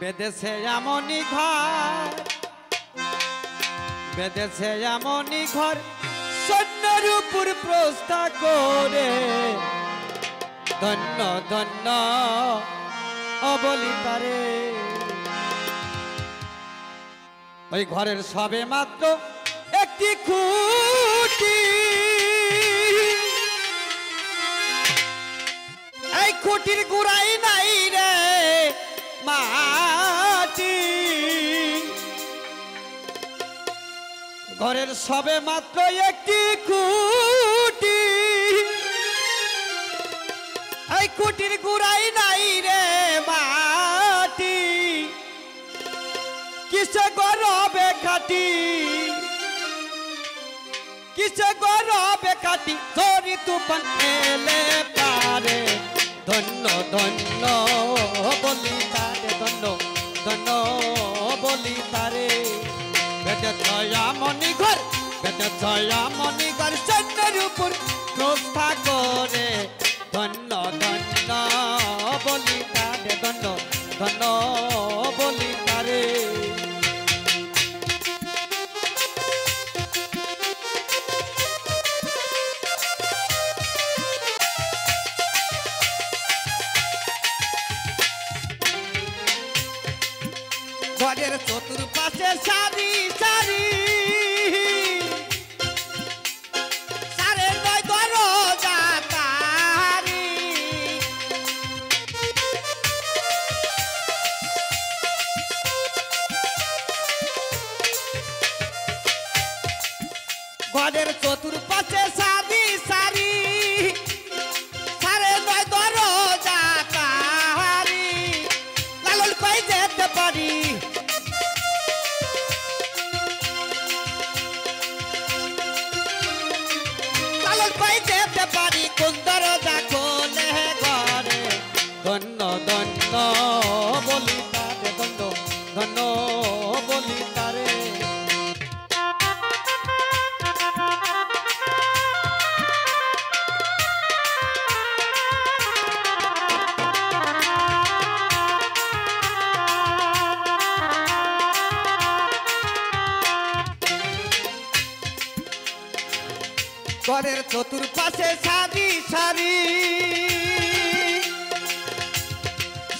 বেদেছে এমনই ঘর, বেদেছে এমনই ঘর, সৈন্যের উপর প্রস্থা করে। ধন্য ধন্য অবলিতারে। ওই ঘরের সবে মাত্র একটি খুঁটি, এই খুঁটির গুড়াই নাই রে মাটি। ঘরের সবে মাত্র একটি খুঁটি, এই খুঁটির গুড়াই নাই রে মাটি। কিসে গরবে খাটি, কিসে গরবে খাটি, ঝড়ি তুফান এলে পারে। ধন্য ধন্য বলি তারে, ধন্য ধন্য বলি তারে। বেদে ছয়া মনি ঘর, বেদে ছয়া মনি ঘর, সৈন্যের উপর প্রস্থা করে। ধন্য ধন্য বলি তারে, ধন্য ধন্য বলি তারে। ঘরের চতুর্পাশে সারি সারি, সারে নয় দরজা তারি। ঘরের চতুর্পাশে সারি সারি, সারে নয় দরজা তারি। লালন কই যেতে পারি, পারি কোন দরজা খোলে ঘরে। ধন্য ধন্য বলি তারে, ধন্য ধন্য বলি তারে। ঘরের চতুর্পাশে সারি সারি,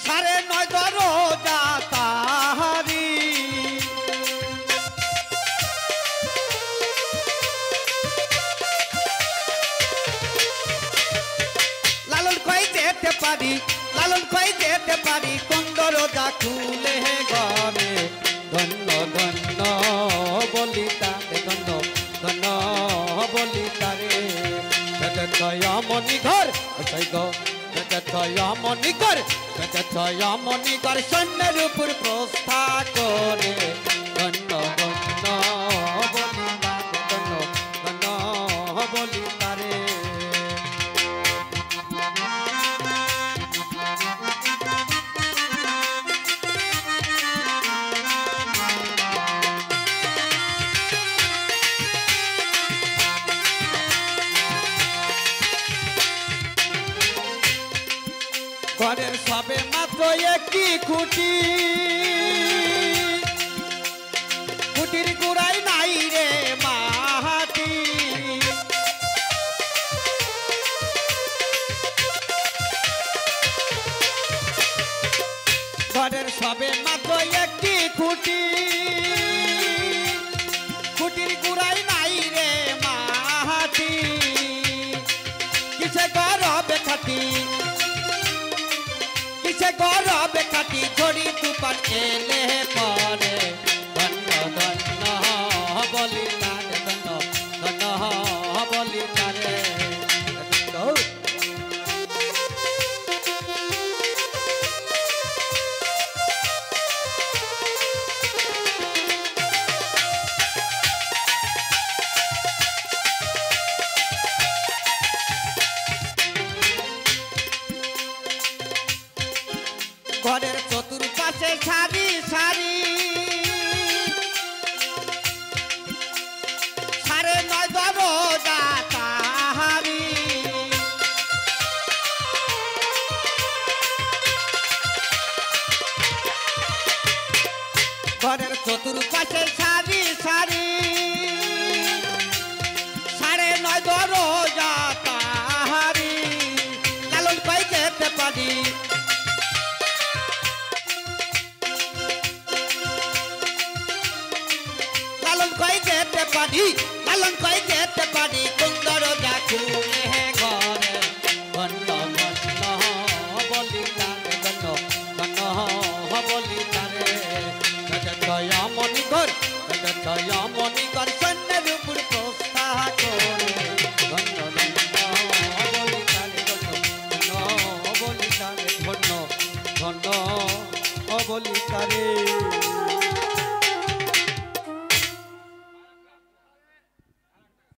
সাড়ে নয় দরজা তাহারি। লালন কই যেতে পারি, লালন কই যেতে পারি কোন দরজা খুলে ঘরে। ধন্য ধন্য বলি তারে, ধন্য ধন্য বলি তারে। বেদে ছয়া মনি ঘর, বেদে ছয়া মনি ঘর, বেদে ছয়া মনি ঘর, সৈন্যের উপর প্রস্থা করে। ধন্য ধন্য বলি তারে, ধন্য ধন্য বলি তারে। ঘরের সবে মাত্র একটি খুঁটি, খুঁটির গুড়াই নাই রে মাটি। ঘরের সবে মাত্র একটি খুঁটি, খুঁটির গুড়াই নাই রে মাটি। কিসে গরবে খাটি, কিসে গরবে খাটি, ঝড়ি তুফান এলে পরে। ধন্য ধন্য বলি তারে, ধন্য ধন্য বলি তারে। ঘরের চতুর্পাশে সারি সারি, পারি লালন কই যেতে পারি কোন দরজা খুলে ঘরে ধন্য ধন্য বলি তারে ধন্য ধন্য বলি তারে দয়া মণিকর সৈন্যের উপর প্রস্থা করে ধন্য ধন্য বলি তারে ধন্য ধন্য বলি তারে ধন্য ধন্য বলি তারে।